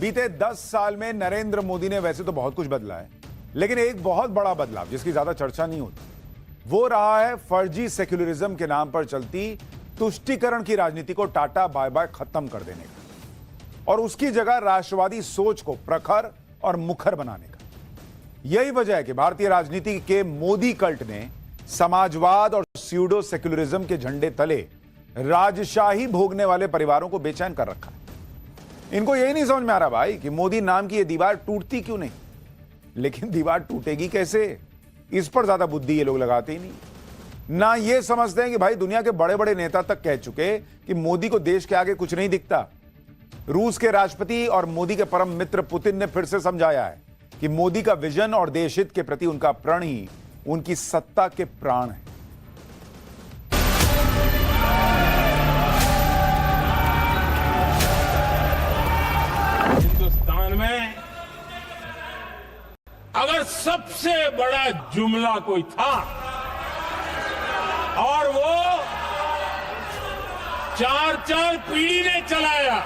बीते 10 साल में नरेंद्र मोदी ने वैसे तो बहुत कुछ बदला है, लेकिन एक बहुत बड़ा बदलाव जिसकी ज्यादा चर्चा नहीं होती वो रहा है फर्जी सेक्युलरिज्म के नाम पर चलती तुष्टीकरण की राजनीति को टाटा बाय बाय खत्म कर देने का और उसकी जगह राष्ट्रवादी सोच को प्रखर और मुखर बनाने का। यही वजह है कि भारतीय राजनीति के मोदी कल्ट ने समाजवाद और स्यूडो सेक्युलरिज्म के झंडे तले राजशाही भोगने वाले परिवारों को बेचैन कर रखा है। इनको यही नहीं समझ में आ रहा भाई कि मोदी नाम की ये दीवार टूटती क्यों नहीं, लेकिन दीवार टूटेगी कैसे, इस पर ज्यादा बुद्धि ये लोग लगाते ही नहीं। ना ये समझते हैं कि भाई दुनिया के बड़े बड़े नेता तक कह चुके कि मोदी को देश के आगे कुछ नहीं दिखता। रूस के राष्ट्रपति और मोदी के परम मित्र पुतिन ने फिर से समझाया है कि मोदी का विजन और देशहित के प्रति उनका प्रण ही उनकी सत्ता के प्राण है। हिंदुस्तान में अगर सबसे बड़ा जुमला कोई था और वो 4 पीढ़ी ने चलाया,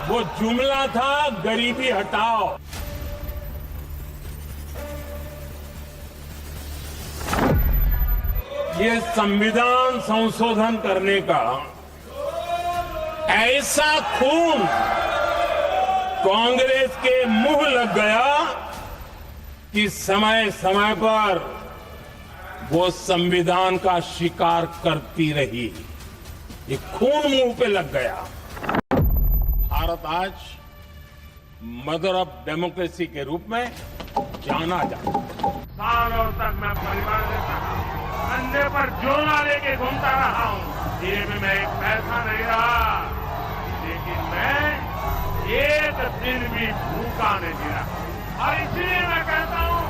वो जुमला था गरीबी हटाओ। ये संविधान संशोधन करने का ऐसा खून कांग्रेस के मुंह लग गया कि समय समय पर वो संविधान का शिकार करती रही। ये खून मुंह पे लग गया। भारत आज मदर ऑफ डेमोक्रेसी के रूप में जाना जाता है। सालों तक मैं परिवार देता कंधे पर झोला लेके घूमता रहा हूं। जेब में एक पैसा नहीं रहा, लेकिन मैं एक दिन भी भूखा नहीं रहा। और इसलिए मैं कहता हूं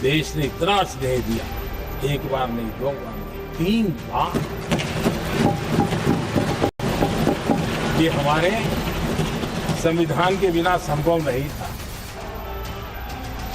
देश ने इतना स्नेह दिया, एक बार नहीं, 2 बार नहीं, 3 बार। ये हमारे संविधान के बिना संभव नहीं था।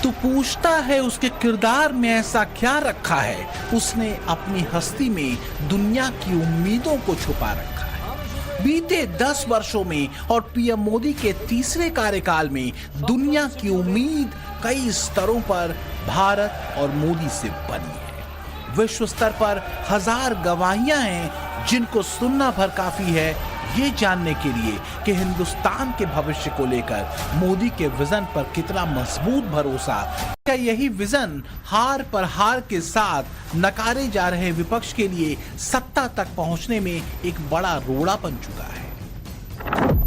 तो पूछता है उसके किरदार में ऐसा क्या रखा है, उसने अपनी हस्ती में दुनिया की उम्मीदों को छुपा रखा है। बीते 10 वर्षों में और पीएम मोदी के तीसरे कार्यकाल में दुनिया की उम्मीद कई स्तरों पर भारत और मोदी से बनी है। विश्व स्तर पर 1000 गवाहियां हैं जिनको सुनना भर काफी है ये जानने के लिए कि हिंदुस्तान के भविष्य को लेकर मोदी के विजन पर कितना मजबूत भरोसा। क्या यही विजन हार पर हार के साथ नकारे जा रहे विपक्ष के लिए सत्ता तक पहुंचने में एक बड़ा रोड़ा बन चुका है।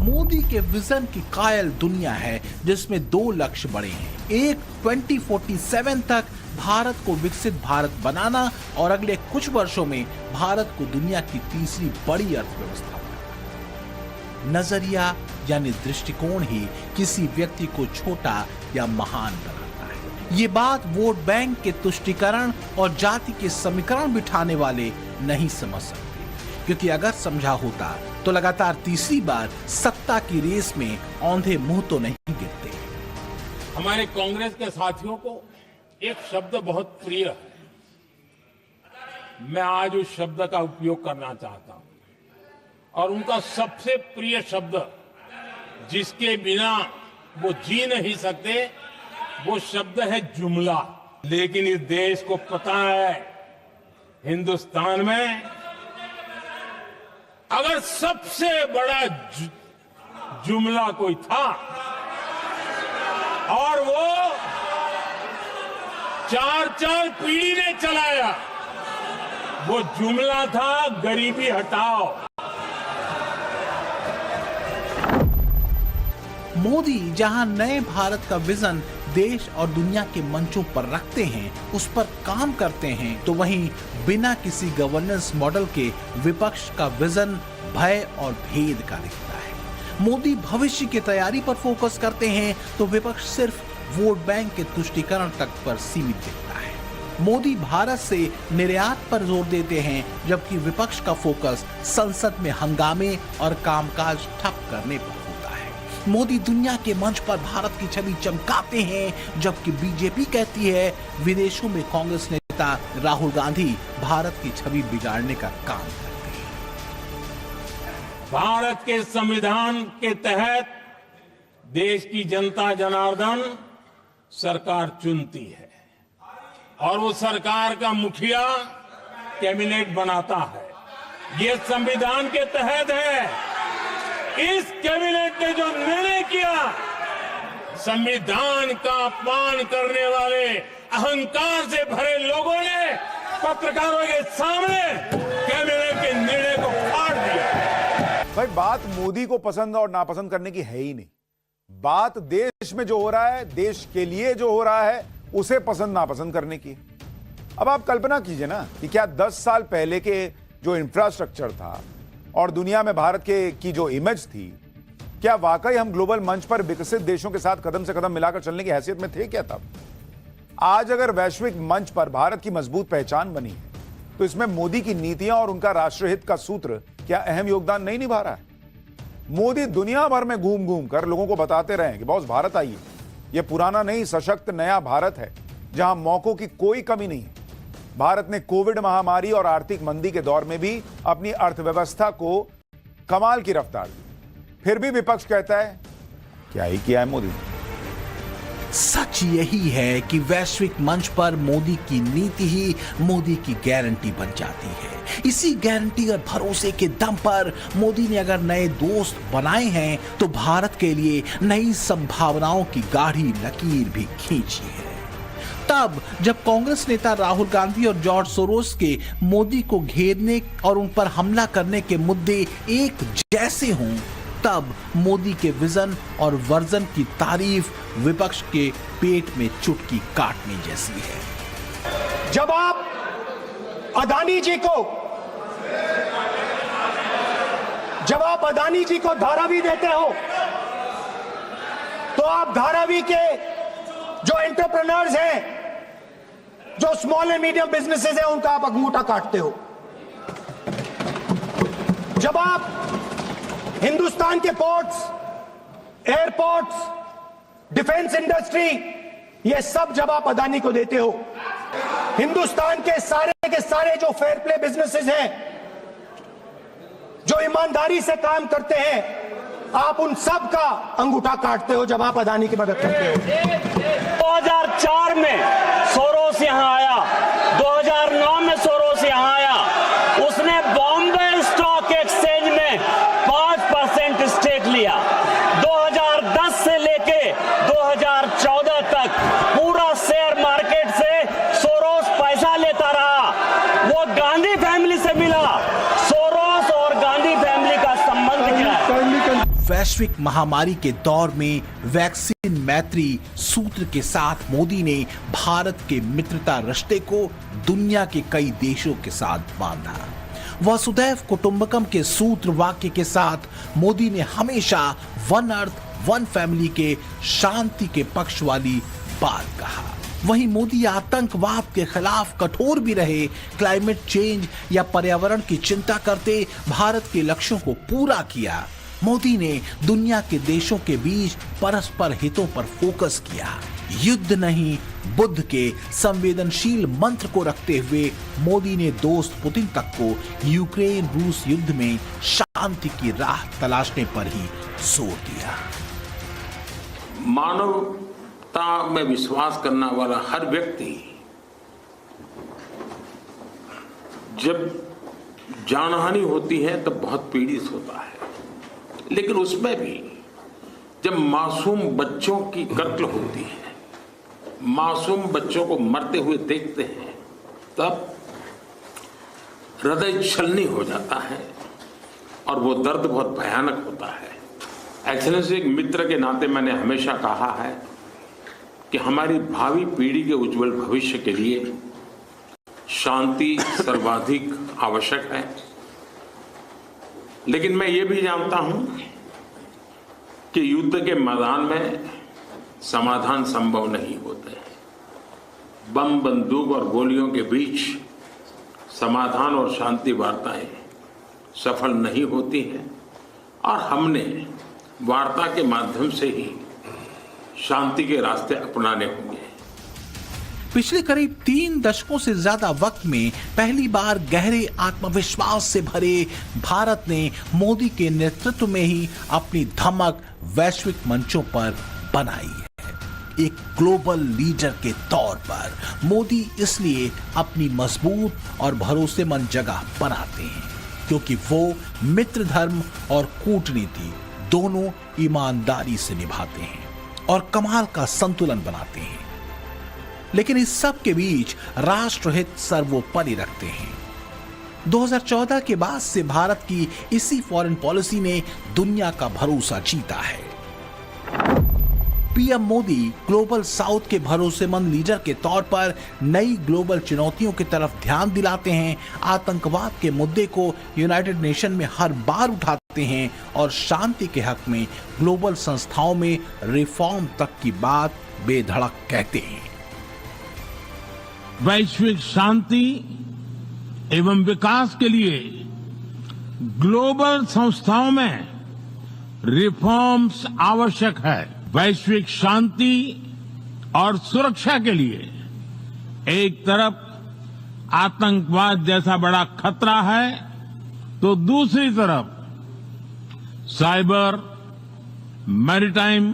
मोदी के विजन की कायल दुनिया है जिसमें 2 लक्ष्य बड़े हैं। एक 2047 तक भारत को विकसित भारत बनाना और अगले कुछ वर्षों में भारत को दुनिया की तीसरी बड़ी अर्थव्यवस्था। नजरिया यानी दृष्टिकोण ही किसी व्यक्ति को छोटा या महान बनाता है। ये बात वोट बैंक के तुष्टीकरण और जाति के समीकरण बिठाने वाले नहीं समझ सकते, क्योंकि अगर समझा होता तो लगातार तीसरी बार सत्ता की रेस में औंधे मुंह तो नहीं गिरते। हमारे कांग्रेस के साथियों को एक शब्द बहुत प्रिय है, मैं आज उस शब्द का उपयोग करना चाहता हूं। और उनका सबसे प्रिय शब्द जिसके बिना वो जी नहीं सकते, वो शब्द है जुमला। लेकिन इस देश को पता है, हिंदुस्तान में अगर सबसे बड़ा जुमला कोई था और वो 4 पीढ़ी ने चलाया, वो जुमला था गरीबी हटाओ। मोदी जहां नए भारत का विजन देश और दुनिया के मंचों पर रखते हैं, उस पर काम करते हैं, तो वहीं बिना किसी गवर्नेंस मॉडल के विपक्ष का विजन भय और भेद का दिखता है। मोदी भविष्य की तैयारी पर फोकस करते हैं तो विपक्ष सिर्फ वोट बैंक के तुष्टीकरण तक पर सीमित दिखता है। मोदी भारत से निर्यात पर जोर देते हैं, जबकि विपक्ष का फोकस संसद में हंगामे और कामकाज ठप करने पर होता है। मोदी दुनिया के मंच पर भारत की छवि चमकाते हैं, जबकि बीजेपी कहती है विदेशों में कांग्रेस ने नेता राहुल गांधी भारत की छवि बिगाड़ने का काम करते हैं। भारत के संविधान के तहत देश की जनता जनार्दन सरकार चुनती है और वो सरकार का मुखिया कैबिनेट बनाता है। ये संविधान के तहत है। इस कैबिनेट ने जो निर्णय किया, संविधान का अपमान करने वाले अहंकार से भरे लोगों ने पत्रकारों के सामने कैबिनेट के निर्णय को फाड़ दिया। भाई बात मोदी को पसंद और नापसंद करने की है ही नहीं। बात देश में जो हो रहा है, देश के लिए जो हो रहा है, उसे पसंद नापसंद करने की। अब आप कल्पना कीजिए ना कि क्या 10 साल पहले के जो इंफ्रास्ट्रक्चर था और दुनिया में भारत के की जो इमेज थी, क्या वाकई हम ग्लोबल मंच पर विकसित देशों के साथ कदम से कदम मिलाकर चलने की हैसियत में थे क्या तब? आज अगर वैश्विक मंच पर भारत की मजबूत पहचान बनी है, तो इसमें मोदी की नीतियां और उनका राष्ट्रहित का सूत्र क्या अहम योगदान नहीं निभा रहा है? मोदी दुनिया भर में घूम घूम कर लोगों को बताते रहे कि बॉस भारत आइए, यह पुराना नहीं सशक्त नया भारत है जहां मौकों की कोई कमी नहीं है। भारत ने कोविड महामारी और आर्थिक मंदी के दौर में भी अपनी अर्थव्यवस्था को कमाल की रफ्तार दी। फिर भी विपक्ष कहता है क्या ही किया है मोदी ने। सच यही है कि वैश्विक मंच पर मोदी की नीति ही मोदी की गारंटी बन जाती है। इसी गारंटी और भरोसे के दम पर मोदी ने अगर नए दोस्त बनाए हैं तो भारत के लिए नई संभावनाओं की गाढ़ी लकीर भी खींची है। तब जब कांग्रेस नेता राहुल गांधी और जॉर्ज सोरोस के मोदी को घेरने और उन पर हमला करने के मुद्दे एक जैसे हों, तब मोदी के विजन और वर्जन की तारीफ विपक्ष के पेट में चुटकी काटने जैसी है। जब आप अदानी जी को धारावी देते हो, तो आप धारावी के जो एंटरप्रेन्योर्स हैं, जो स्मॉल एंड मीडियम बिजनेसेस हैं, उनका आप अंगूठा काटते हो। जब आप हिंदुस्तान के पोर्ट्स, एयरपोर्ट्स, डिफेंस इंडस्ट्री, ये सब जब आप अदानी को देते हो, हिंदुस्तान के सारे जो फेयर प्ले बिजनेसेस हैं, जो ईमानदारी से काम करते हैं, आप उन सब का अंगूठा काटते हो जब आप अदानी की मदद करते हो। 2004 में सोरोस यहां आया, 2009 में सोरोस यहां आया, उसने बॉम्बे स्टॉक एक्सचेंज में 5% स्टेक लिया। 2010 से लेके 2014 तक पूरा शेयर मार्केट से सोरोस पैसा लेता रहा। वो गांधी फैमिली से मिला। सोरोस और गांधी फैमिली का संबंध क्या है? वैश्विक महामारी के दौर में वैक्सीन मैत्री सूत्र के साथ मोदी ने भारत के मित्रता रिश्ते को दुनिया के कई देशों के साथ बांधा। वसुधैव कुटुंबकम के सूत्र वाक्य के साथ मोदी ने हमेशा वन अर्थ वन फैमिली के शांति के पक्ष वाली बात कहा। वहीं मोदी आतंकवाद के खिलाफ कठोर भी रहे। क्लाइमेट चेंज या पर्यावरण की चिंता करते भारत के लक्ष्यों को पूरा किया। मोदी ने दुनिया के देशों के बीच परस्पर हितों पर फोकस किया। युद्ध नहीं, बुद्ध के संवेदनशील मंत्र को रखते हुए मोदी ने दोस्त पुतिन तक को यूक्रेन रूस युद्ध में शांति की राह तलाशने पर ही जोर दिया। मानवता में विश्वास करने वाला हर व्यक्ति जब जानहानि होती है तब बहुत पीड़ित होता है, लेकिन उसमें भी जब मासूम बच्चों की कत्ल होती है, मासूम बच्चों को मरते हुए देखते हैं, तब हृदय छलनी हो जाता है और वो दर्द बहुत भयानक होता है। एक्सेलेंसी, एक मित्र के नाते मैंने हमेशा कहा है कि हमारी भावी पीढ़ी के उज्जवल भविष्य के लिए शांति सर्वाधिक आवश्यक है। लेकिन मैं ये भी जानता हूं कि युद्ध के मैदान में समाधान संभव नहीं होते। बम, बंदूक और गोलियों के बीच समाधान और शांति वार्ताएं सफल नहीं होती हैं और हमने वार्ता के माध्यम से ही शांति के रास्ते अपनाने होंगे। पिछले करीब 3 दशकों से ज्यादा वक्त में पहली बार गहरे आत्मविश्वास से भरे भारत ने मोदी के नेतृत्व में ही अपनी धमक वैश्विक मंचों पर बनाई है। एक ग्लोबल लीडर के तौर पर मोदी इसलिए अपनी मजबूत और भरोसेमंद जगह बनाते हैं क्योंकि वो मित्र धर्म और कूटनीति दोनों ईमानदारी से निभाते हैं और कमाल का संतुलन बनाते हैं। लेकिन इस सब के बीच राष्ट्रहित सर्वोपरि रखते हैं। 2014 के बाद से भारत की इसी फॉरेन पॉलिसी ने दुनिया का भरोसा जीता है। पीएम मोदी ग्लोबल साउथ के भरोसेमंद लीडर के तौर पर नई ग्लोबल चुनौतियों की तरफ ध्यान दिलाते हैं, आतंकवाद के मुद्दे को यूनाइटेड नेशन में हर बार उठाते हैं और शांति के हक में ग्लोबल संस्थाओं में रिफॉर्म तक की बात बेधड़क कहते हैं। वैश्विक शांति एवं विकास के लिए ग्लोबल संस्थाओं में रिफॉर्म्स आवश्यक है। वैश्विक शांति और सुरक्षा के लिए एक तरफ आतंकवाद जैसा बड़ा खतरा है तो दूसरी तरफ साइबर, मैरीटाइम,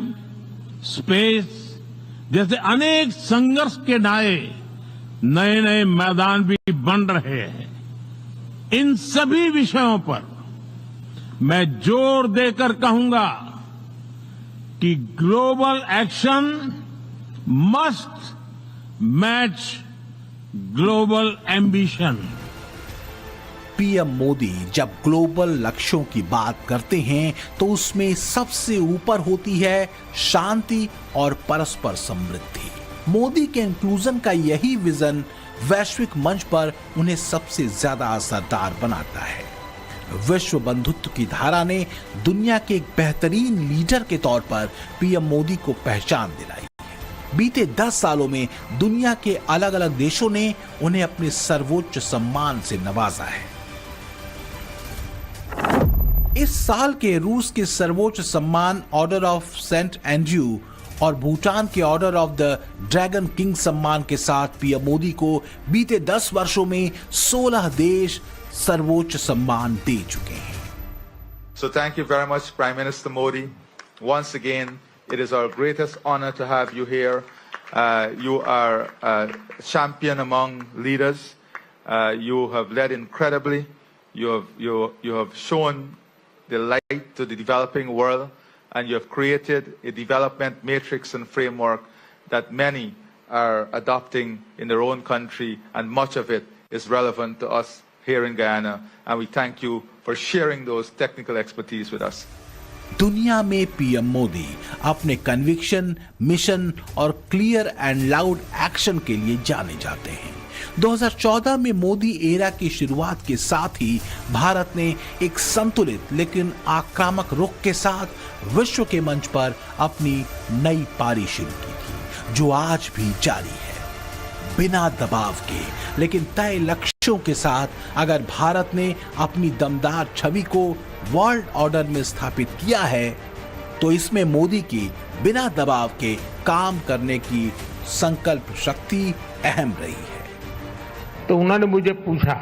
स्पेस जैसे अनेक संघर्ष के नए नए मैदान भी बन रहे हैं। इन सभी विषयों पर मैं जोर देकर कहूंगा कि global action must match global ambition. PM Modi जब ग्लोबल लक्ष्यों की बात करते हैं तो उसमें सबसे ऊपर होती है शांति और परस्पर समृद्धि। मोदी के इंक्लूजन का यही विजन वैश्विक मंच पर उन्हें सबसे ज्यादा असरदार बनाता है। विश्व बंधुत्व की धारा ने दुनिया के एक बेहतरीन लीडर के तौर पर पीएम मोदी को पहचान दिलाई। बीते 10 सालों में दुनिया के अलग अलग देशों ने उन्हें अपने सर्वोच्च सम्मान से नवाजा है। इस साल के रूस के सर्वोच्च सम्मान ऑर्डर ऑफ सेंट एंड्रयू और भूटान के order of the dragon king सम्मान के साथ पीएम मोदी को बीते 10 वर्षों में 16 देश सर्वोच्च सम्मान दे चुके हैं। So thank you very much, Prime Minister Modi. Once again, it is our greatest honor to have you here. You are a champion among leaders. You have led incredibly. You have shown the light to the developing world, and you have created a development matrix and framework that many are adopting in their own country, and much of it is relevant to us here in Guyana, and we thank you for sharing those technical expertise with us. दुनिया में PM Modi अपने conviction, mission और clear and loud action के लिए जाने जाते हैं। 2014 में मोदी एरा की शुरुआत के साथ ही भारत ने एक संतुलित लेकिन आक्रामक रुख के साथ विश्व के मंच पर अपनी नई पारी शुरू की थी, जो आज भी जारी है। बिना दबाव के लेकिन तय लक्ष्यों के साथ अगर भारत ने अपनी दमदार छवि को वर्ल्ड ऑर्डर में स्थापित किया है तो इसमें मोदी की बिना दबाव के काम करने की संकल्प शक्ति अहम रही है। तो उन्होंने मुझे पूछा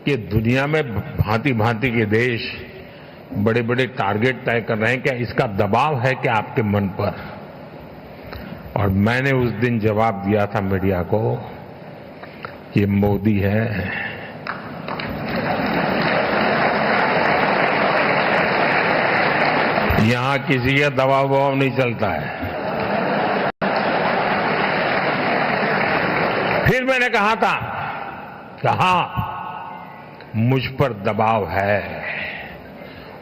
कि दुनिया में भांति भांति के देश बड़े बड़े टारगेट तय कर रहे हैं, क्या इसका दबाव है क्या आपके मन पर? और मैंने उस दिन जवाब दिया था मीडिया को, ये मोदी है, यहां किसी का दबाव नहीं चलता है। फिर मैंने कहा था कि हाँ, मुझ पर दबाव है,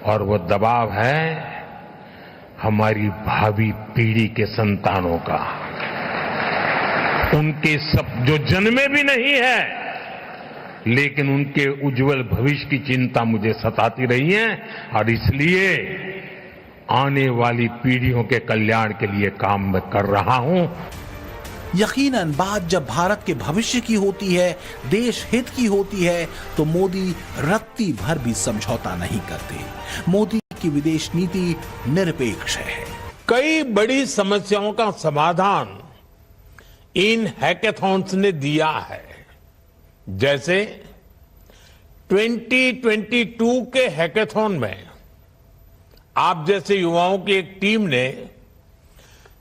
और वो दबाव है हमारी भावी पीढ़ी के संतानों का, उनके सब जो जन्मे भी नहीं है लेकिन उनके उज्जवल भविष्य की चिंता मुझे सताती रही है, और इसलिए आने वाली पीढ़ियों के कल्याण के लिए काम मैं कर रहा हूं। यकीनन बात जब भारत के भविष्य की होती है, देश हित की होती है, तो मोदी रत्ती भर भी समझौता नहीं करते। मोदी की विदेश नीति निरपेक्ष है। कई बड़ी समस्याओं का समाधान इन हैकेथॉन्स ने दिया है। जैसे 2022 के हैकेथॉन में आप जैसे युवाओं की एक टीम ने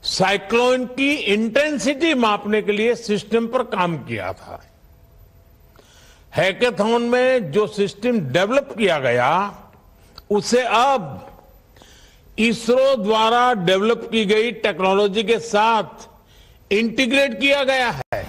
साइक्लोन की इंटेंसिटी मापने के लिए सिस्टम पर काम किया था। हैकेथॉन में जो सिस्टम डेवलप किया गया उसे अब इसरो द्वारा डेवलप की गई टेक्नोलॉजी के साथ इंटीग्रेट किया गया है।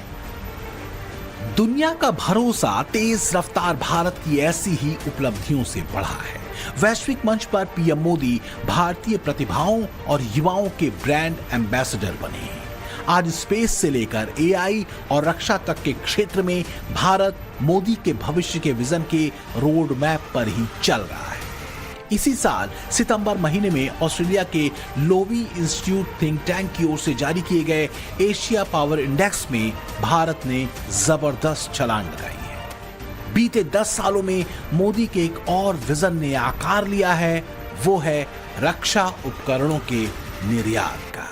दुनिया का भरोसा तेज रफ्तार भारत की ऐसी ही उपलब्धियों से बढ़ा है। वैश्विक मंच पर पीएम मोदी भारतीय प्रतिभाओं और युवाओं के ब्रांड एम्बेसडर बने हैं। आज स्पेस से लेकर एआई और रक्षा तक के क्षेत्र में भारत मोदी के भविष्य के विजन के रोड मैप पर ही चल रहा है। इसी साल सितंबर महीने में ऑस्ट्रेलिया के लोवी इंस्टीट्यूट थिंक टैंक की ओर से जारी किए गए एशिया पावर इंडेक्स में भारत ने जबरदस्त छलांग लगाई है। बीते 10 सालों में मोदी के एक और विजन ने आकार लिया है, वो है रक्षा उपकरणों के निर्यात का।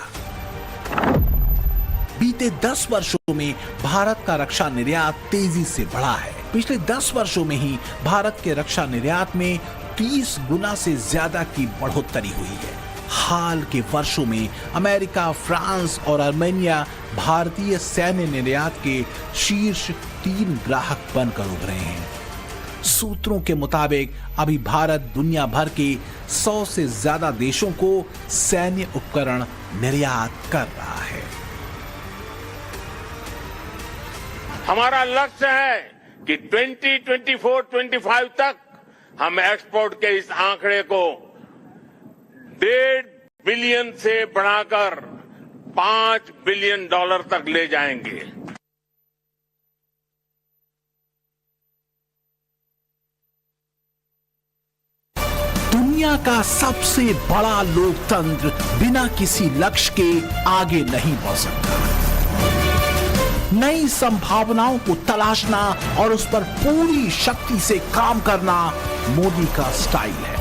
बीते 10 वर्षों में भारत का रक्षा निर्यात तेजी से बढ़ा है। पिछले 10 वर्षों में ही भारत के रक्षा निर्यात में 30 गुना से ज्यादा की बढ़ोतरी हुई है। हाल के वर्षों में अमेरिका, फ्रांस और आर्मेनिया भारतीय सैन्य निर्यात के शीर्ष 3 ग्राहक बनकर उभरे हैं। सूत्रों के मुताबिक अभी भारत दुनिया भर के 100 से ज्यादा देशों को सैन्य उपकरण निर्यात कर रहा है। हमारा लक्ष्य है कि 2024-25 तक हम एक्सपोर्ट के इस आंकड़े को 1.5 बिलियन से बढ़ाकर $5 बिलियन तक ले जाएंगे। दुनिया का सबसे बड़ा लोकतंत्र बिना किसी लक्ष्य के आगे नहीं बढ़ सकता। नई संभावनाओं को तलाशना और उस पर पूरी शक्ति से काम करना मोदी का स्टाइल है।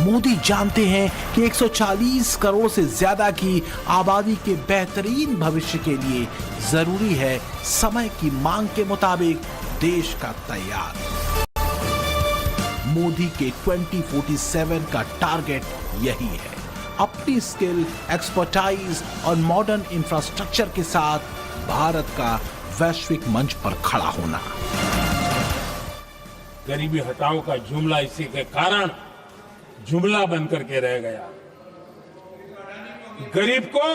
मोदी जानते हैं कि 140 करोड़ से ज्यादा की आबादी के बेहतरीन भविष्य के लिए जरूरी है समय की मांग के मुताबिक देश का तैयार। मोदी के 2047 का टारगेट यही है, अपनी स्किल, एक्सपर्टाइज और मॉडर्न इंफ्रास्ट्रक्चर के साथ भारत का वैश्विक मंच पर खड़ा होना। गरीबी हटाओ का जुमला इसी के कारण जुमला बनकर के रह गया। गरीब को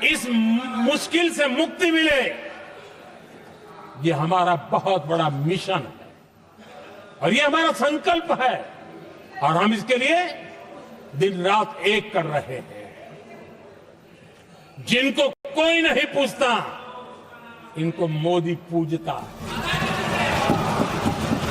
इस मुश्किल से मुक्ति मिले, ये हमारा बहुत बड़ा मिशन है और ये हमारा संकल्प है और हम इसके लिए दिन रात एक कर रहे हैं। जिनको कोई नहीं पूछता, इनको मोदी पूजता है।